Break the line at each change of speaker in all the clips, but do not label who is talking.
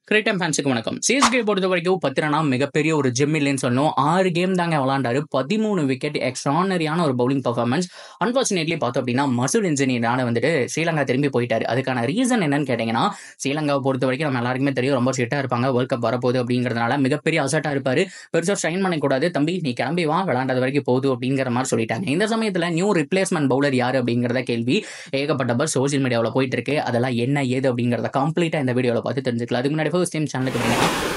Great time ஃபேன்ஸுக்கு வணக்கம். CSK பொறுத்த வரைக்கும் 10 ரன்னா மிகப்பெரிய ஒரு ஜெம் இல்லைன்னு சொல்லணும். 6 கேம் தாங்க விளாண்டாரு. 13 விக்கெட், எக்ஸ்ட்ரானரியான ஒரு பவுலிங் பர்ஃபார்மன்ஸ். அன்பார்ச்சுனேட்லி பார்த்தோம் அப்படின்னா மசூத் இன்ஜினியரான வந்துட்டு ஸ்ரீலங்கா திரும்பி போயிட்டாரு. அதுக்கான ரீசன் என்னன்னு கேட்டீங்கன்னா, ஸ்ரீலங்காவை பொறுத்த வரைக்கும் நம்ம எல்லாருக்குமே தெரியும், ரொம்ப ஸ்ட்ரிக்டா இருப்பாங்க. வேர்ல்ட் கப் வரப்போகுது அப்படிங்கிறதுனால மிகப்பெரிய அசட்டா இருப்பாரு. பெருசாக ஸ்ட்ரைன் பண்ணக்கூடாது, தம்பி நீ கிளம்பி வா, விளாண்டது வரைக்கும் போகுது அப்படிங்கிற மாதிரி சொல்லிட்டாங்க. இந்த சமயத்தில் நியூ ரிப்ளேஸ்மெண்ட் பவுலர் யார் அப்படிங்கிறத கேள்வி ஏகப்பட்ட பஸ் சோசியல் மீடியாவில் போயிட்டு இருக்கு. அதெல்லாம் என்ன ஏது அப்படிங்கிறத கம்ப்ளீட்டாக இந்த வீடியோவில் பார்த்து தெரிஞ்சுக்கலாம். அதுக்கு முன்னாடி ஃபர்ஸ்ட் டைம் சேனலுக்கு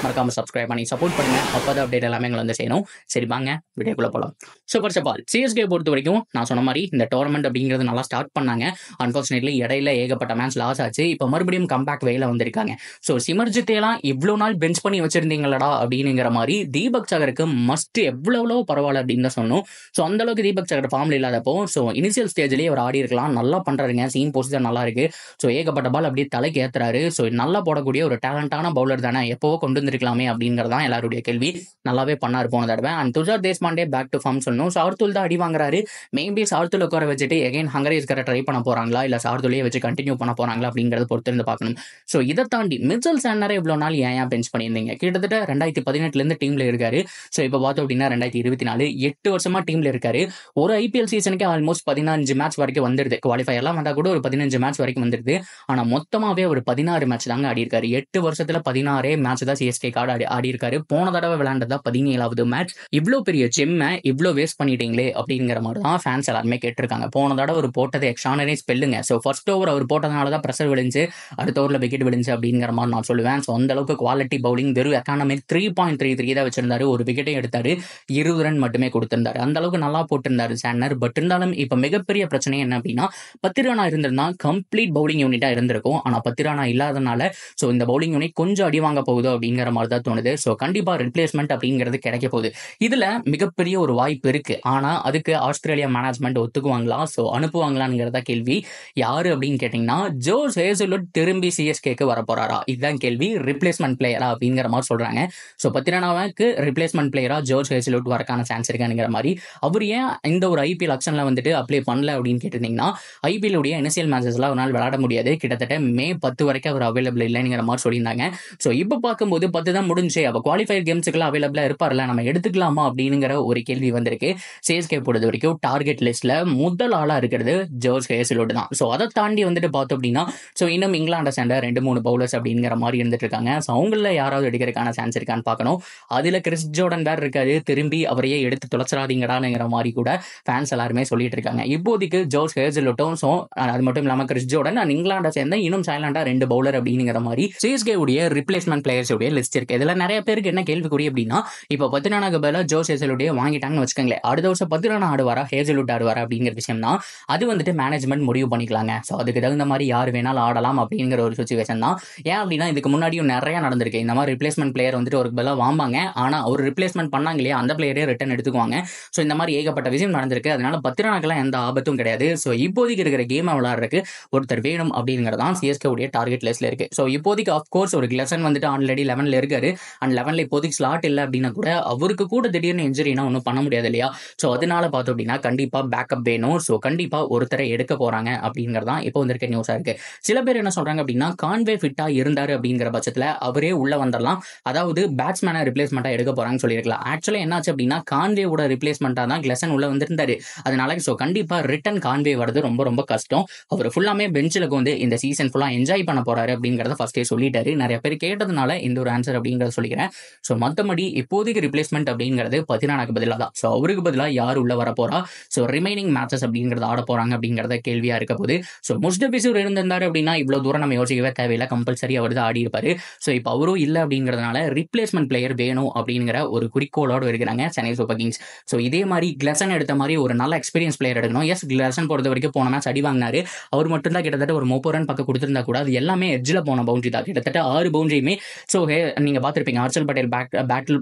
மறக்காம சப்ஸ்கிரைப் பண்ணி சப்போர்ட் பண்ணுங்க. அப்பதான் அப்டேட் எல்லாமே எங்களை வந்து செய்யணும். சரி வாங்க வீடியோக்குள்ள போலாம். So first of all CSK பொறுத்த வரைக்கும் நான் சொன்ன மாதிரி இந்த டோர்னமெண்ட் அப்படிங்கிறது நல்லா ஸ்டார்ட் பண்ணாங்க. அன்பார்ச்சுனேட்லி இடையில ஏகப்பட்ட மேட்ச் லாஸ் ஆச்சு. இப்போ மறுபடியும் கம்பேக் வேல வந்திருக்காங்க. ஸோ சிமர்ஜித்தையெல்லாம் இவ்வளோ நாள் பெஞ்ச் பண்ணி வச்சிருந்தீங்களடா அப்படிங்கிற மாதிரி தீபக் சகருக்கு மஸ்ட் எவ்வளோ பரவாயில்ல அப்படின்னு தான் சொன்னோம். ஸோ அந்த அளவுக்கு தீபக் சகர் ஃபார்ம்ல இல்லாதப்போ ஸோ இனிஷியல் ஸ்டேஜ்லேயே அவர் ஆடி இருக்கலாம். நல்லா பண்றாருங்க, சீன் பொசிஷன் நல்லா இருக்கு. ஸோ ஏகப்பட்ட பால் அப்படியே தலைக்கு ஏத்துறாரு. ஸோ நல்லா போடக்கூடிய ஒரு டேலண்டான பவுலர் தானே, எப்போ கொண்டு வந்திருக்கலாமே அப்படிங்கறதான் எல்லாருடைய கேள்வி. நல்லாவே பண்ணாரு போன தடவை. And Tushar Deshpande back to form சொல்லணும். சார்துல் தான் அடி வாங்குறாரு. மேபி சார்துல் உட்கார வச்சுட்டு எகைன் ஹங்கரேஸ்கரை ட்ரை பண்ண போறாங்களா, இல்ல சார்துலையே வச்சு கண்டினியூ பண்ண போறாங்களா அப்படிங்கறது பொறுத்திருந்து பார்க்கணும். ஸோ இதை தாண்டி மிச்சல் சாண்டரை இவ்வளவு நாள் ஏன் பெஞ்ச் பண்ணியிருந்தீங்க? கிட்டத்தட்ட 2018 டீம்ல இருக்காரு. ஸோ இப்போ பார்த்தோம் அப்படின்னா 2024 8 வருஷமா டீம்ல இருக்காரு. ஒரு ஐபிஎல் சீசனுக்கு ஆல்மோஸ்ட் 15 மேட்ச் வரைக்கும் வந்துருது. குவாலிஃபை எல்லாம் வந்தா கூட ஒரு 15 மேட்ச் வரைக்கும் வந்துருது. ஆனா மொத்தமாவே ஒரு 16 மேட்ச் தாங்க ஆடி இருக்காரு. 8 வருஷத்துல 16 மேட்ச் தான் சிஎஸ்கே கார்டு ஆடி இருக்காரு. போன தடவை விளையாண்டதா 17வது மேட்ச். இவ்வளோ பெரிய ஜெம்மை இவ்வளோ வேஸ்ட் பண்ணிட்டீங்களே அப்படிங்கிற மாதிரி தான் ஃபேன்ஸ் எல்லாருமே கேட்டிருக்காங்க. போன தடவை அவர் போட்டது எக்ஸ்ட்ரானரி ஸ்பெல்லுங்க. ஸோ ஃபர்ஸ்ட் ஓவர் அவர் போட்டதுனால தான் ப்ரெஷர் விழுந்து, அடுத்த ஓவரில் விக்கெட் விழுந்து அப்படிங்கிற மாதிரி நான் சொல்லுவேன். ஸோ அந்த அளவுக்கு குவாலிட்டி பவுலிங். வெறும் எக்கானமிக் 3.33 தான் வச்சிருந்தாரு. ஒரு விக்கெட்டையும் எடுத்தாரு. 20 ரன் மட்டுமே கொடுத்திருந்தாரு. அந்த அளவுக்கு நல்லா போட்டிருந்தாரு சாண்டர். பட் இருந்தாலும் இப்போ மிகப்பெரிய பிரச்சனை என்ன அப்படின்னா, 10 ரனா இருந்திருந்தா கம்ப்ளீட் பவுலிங் யூனிட்டா இருந்திருக்கும். ஆனா 10 ரனா இல்லாதனால ஸோ இந்த பவுலிங் யூனிட் கொஞ்சம் அடி வாங்க போகுது அப்படிங்கிற மாதிரி தான் தோணுது. ஸோ கண்டிப்பா ரிப்ளேஸ்மெண்ட் அப்படிங்கிறது கிடைக்க போகுது. இதுல மிகப்பெரிய ஒரு வாய்ப்பு இருக்கு. ஆனா அதுக்கு ஆஸ்திரேலியா மேனேஜ்மெண்ட் ஒத்துக்குவாங்களா, ஸோ அனுப்புவாங்களாங்கிறத கேள்வி. யாரு அப்படின்னு கேட்டீங்கன்னா, ஜோஸ் ஹேசல்வுட் திரும்பி சிஎஸ்கேக்கு வர போறாரா, இதுதான் கேள்வி. ரிப்ளேஸ்மெண்ட் பிளேயரா அப்படிங்கிற மாதிரி சொல்றாங்க. ஸோ 10 ரனாவுக்கு ரிப்ளேஸ்மெண்ட் பிளேயரா ஜோஸ் ஹேசல்வுட் வரக்கான சான்ஸ் இருக்கானுங்கிற மாதிரி. அவர் ஏன் இந்த ஒரு ஐபிஎல் ஆக்ஷன்ல வந்துட்டு அப்ளை பண்ணல அப்படின்னு கேட்டிருந்தீங்கன்னா, ஐபிஎல் உடைய இனிஷியல் மேட்சஸ்ல ஒரு நாள் விளையாட முடியாது. கிட்டத்தட்ட மே 10 வரைக்கும் அவர் அவைலபிள் இல்லைங்கிற மாதிரி சொல்லியிருந்தாங்க. ஸோ இப்போ பார்க்கும்போது 10 தான் முடிஞ்சு, அப்போ குவாலிஃபயர் கேம்ஸுக்குலாம் அவைலபிளா இருப்பார்ல, நம்ம எடுத்துக்கலாமா அப்படிங்கிற ஒரு கேள்வி வந்திருக்கு. சிஎஸ்கே பொறுத்த வரைக்கும் டார்கெட் லிஸ்ட்ல முதல் ஆளா இருக்கிறது ஜோஸ் ஹேசல்வுட் தான். ஸோ அதை தாண்டி வந்துட்டு பார்த்தோம் அப்படின்னா ஸோ இன்னும் இங்கிலாண்டை சேர்ந்த 2-3 பவுலர்ஸ் அப்படிங்கிற மாதிரி இருந்துட்டு இருக்காங்க. ஸோ அவங்கள யாராவது எடுக்கிறதுக்கான சான்ஸ் இருக்கான்னு பார்க்கணும். அதுல கிறிஸ் ஜோர்டன் வேற இருக்காரு. திரும்பி அவரையே எடுத்து தொலைச்சிடாதீங்கடாங்கிற மாதிரி கூட ஃபேன்ஸ் எல்லாருமே சொல்லிட்டு இருக்காங்க. இப்போதைக்கு ஜோஸ் ஹேசல்வுட்டும் ஸோ அது மட்டும் இல்லாம கிறிஸ் ஜோர்டன் அண்ட் இங்கிலாண்டை சேர்ந்த இன்னும் சைலண்டா 2 பவுலர் அப்படிங்கிற மாதிரி சிஎஸ்கே உடைய ரிப்ளேஸ்மெண்ட் பிளேயர்ஸ் உடைய லிஸ்ட் இருக்கு. இதுல நிறைய பேருக்கு என்ன கேள்விக்குறி அப்படின்னா, இப்போ 10 ரனாக்கு பதிலாக ஜோஸ் ஹேசல்வுட் வாங்கிட்டாங்கன்னு வச்சுக்கோங்களேன், அடுத்த வருஷம் 10 ரன் ஆடுவாரா ஹேசல்வுட் ஆடுவாரா அப்படிங்கிற விஷயம் தான். அது வந்துட்டு மேனேஜ்மெண்ட் முடிவு பண்ணிக்கலாங்க. ஸோ அதுக்கு தகுந்த மாதிரி யார் வேணாலும் ஆடலாம் அப்படிங்கிற ஒரு சுச்சுவேஷன் தான். ஏன் அப்படின்னா, இதுக்கு முன்னாடியும் நிறைய நடந்திருக்கு. இந்த மாதிரி ரிப்ளேஸ்மெண்ட் பிளேயர் வந்துட்டு ஒரு பதிலாக வாம்பாங்க. ஆனா அவர் ரிப்ளேஸ்மெண்ட் பண்ணாங்க இல்லையா, அந்த பிளேயரே ரிட்டர்ன் எடுத்துக்குவாங்க. ஸோ இந்த மாதிரி ஏகப்பட்ட விஷயம் நடந்திருக்கு. அதனால 10 ரனாக்கெல்லாம் எந்த ஆபத்தும் கிடையாது. ஸோ இப்போதைக்கு இருக்கிற கேமை விளையாடுறதுக்கு ஒருத்தர் வேணும் அப்படிங்கிறதான் சிஎஸ்கே உடைய டார்கெட் லிஸ்ட்ல இருக்கு. ஸோ இப்போதைக்கு ஆஃப்கோர்ஸ் ஒரு கிளசன் வந்துட்டு ஆல்ரெடி 11ல இருக்காரு. அண்ட் 11ல இப்போதைக்கு ஸ்லாட் இல்லை அப்படின்னா கூட அவருக்கு கூட திடீர்னு இன்ஜுரினா ஒன்றும் பண்ண முடியாது இல்லையா. ஸோ அதனால பார்த்தோம் அப்படின்னா கண்டிப்பா பேக்கப் வேணும். ஸோ கண்டிப்பா ஒருத்தரை எடுக்க போறாங்க அப்படிங்கிறதான் இப்போ வந்திருக்க நியூஸா இருக்கு. சில பேர் என்ன சொல்றாங்க அப்படின்னா, கான்வே ஃபிட்டா இருந்தாரு அப்படிங்கிற பட்சத்துல அவரே உள்ள வந்துடலாம், அதாவது பேட்ஸ்மேனை ரிப்ளேஸ்மெண்டா எடுக்க போறாங்கன்னு சொல்லியிருக்கலாம். ஆக்சுவலா என்னாச்சு அப்படின்னா, கான்வேவோட ரிப்ளேஸ்மெண்டா தான் கிளசன் உள்ள வந்திருந்தாரு. அதனால ஸோ கண்டிப்பா ரிட்டன் கான்வே வரது ரொம்ப ரொம்ப கஷ்டம். அவர் ஃபுல்லாமே பெஞ்சில் வந்து இந்த சீசன் ஃபுல்லா என்ஜாய் பண்ண போறாரு அப்படிங்கிறத ஃபர்ஸ்டே சொல்லிட்டாரு. நிறைய பேர் கேட்டதுனால இந்த ஒரு ஆன்சர் அப்படிங்கிறத சொல்லிக்கிறேன். ஸோ மற்றபடி இப்போதைக்கு ரிப்ளேஸ்மெண்ட் அப்படிங்கிறது 10 ரனாக்கு பதிலாக தான். ஸோ அவருக்கு பதிலாக யார் உள்ள வர போறா, ஸோ ரிமைனிங் மேட்சஸ் அப்படிங்கிறத ஆட போறாங்க அப்படிங்கிறத கேள்வியா இருக்க போது. ஸோ முஸ்டபிசூர் இருந்திருந்தாரு அப்படின்னா இவ்வளவு தூரம் நம்ம யோசிக்கவே தேவையில்லை, கம்பல்சரி அவர் தான் ஆடி இருப்பாரு. ஸோ இப்போ அவரும் இல்லை அப்படிங்கிறதுனால ரிப்ளேஸ்மெண்ட் பிளேயர் வேணும் அப்படிங்கிற ஒரு குறிக்கோளோடு இருக்கிறாங்க சென்னை சூப்பர் கிங்ஸ். ஸோ இதே மாதிரி கிளசன் எடுத்த மாதிரி ஒரு நல்ல எக்ஸ்பீரியன்ஸ் பிளேயர் எடுக்கணும். எஸ், கிளசன் பொறுத்த வரைக்கும் போன மேட்ச் அடி வாங்கினாரு. அவர் மட்டும் தான் கிட்டத்தட்ட ஒரு 30 ரன் பக்கம் கொடுத்திருந்தா கூட அது எல்லாமே எட்ஜில் போன பவுண்டரி தான். கிட்டத்தட்ட 6 பவுண்டரியுமே ஸோ நீங்க பார்த்துருப்பீங்க ஹர்ஷல் பட்டேல்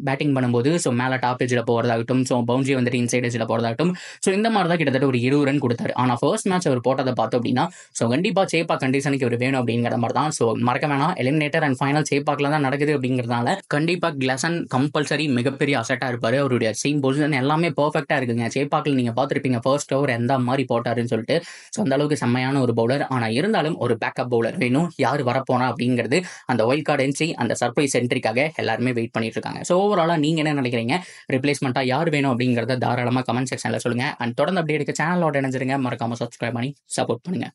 பேட்டிங் பண்ணும்போது ஸோ மேலே டாப் எட்ஜில் போகிறதாகட்டும், ஸோ பவுண்டரி வந்துட்டு இன்சைட் எட்ஜில் போகிறதாகட்டும், ஸோ இந்த மாதிரி தான் கிட்டத்தட்ட ஒரு 20 ரன் கொடுத்தாரு. ஆனால் ஃபர்ஸ்ட் மேட்ச் அவர் போட்டதை பார்த்தோம் அப்படின்னா ஸோ கண்டிப்பாக சேப்பா கண்டிஷனுக்கு இவர் வேணும் அப்படிங்கிற மாதிரி தான். ஸோ மறக்க வேணாம், எலிமினேட்டர் அண்ட் ஃபைனல் சேப்பாக்கில் தான் நடக்குது அப்படிங்கிறதுனால கண்டிப்பாக கிளசன் கம்பல்சரி மிகப்பெரிய அசட்டா இருப்பாரு. அவருடைய சீம் பொசிஷன் எல்லாமே பர்ஃபெக்டா இருக்குங்க. சேப்பாக்கில் நீங்க பார்த்துருப்பீங்க ஃபர்ஸ்ட் ஓவர் எந்த மாதிரி போட்டாருன்னு சொல்லிட்டு. ஸோ அந்த அளவுக்கு செம்மையான ஒரு பவுலர். ஆனால் இருந்தாலும் ஒரு பேக்கப் பவுலர் வேணும். யார் வரப்போனா அப்படிங்கிறது அந்த வைல்ட் கார்டு என்ட்ரி, அந்த சர்ப்ரைஸ் என்ட்ரிக்காக எல்லாருமே வெயிட் பண்ணிட்டு இருக்காங்க. ஸோ ஓவராலா நீங்க என்ன நினைக்கிறீங்க? ரிப்ளேஸ்மெண்ட்டா யார் வேணும் அப்படிங்கிறத தாராளமா கமெண்ட் செக்ஷன்ல சொல்லுங்க. அண்ட் தொடர்ந்து அப்படியே இருக்க சேனலோட இணைஞ்சிருங்க. மறக்காம சப்ஸ்கிரைப் பண்ணி சப்போர்ட் பண்ணுங்க.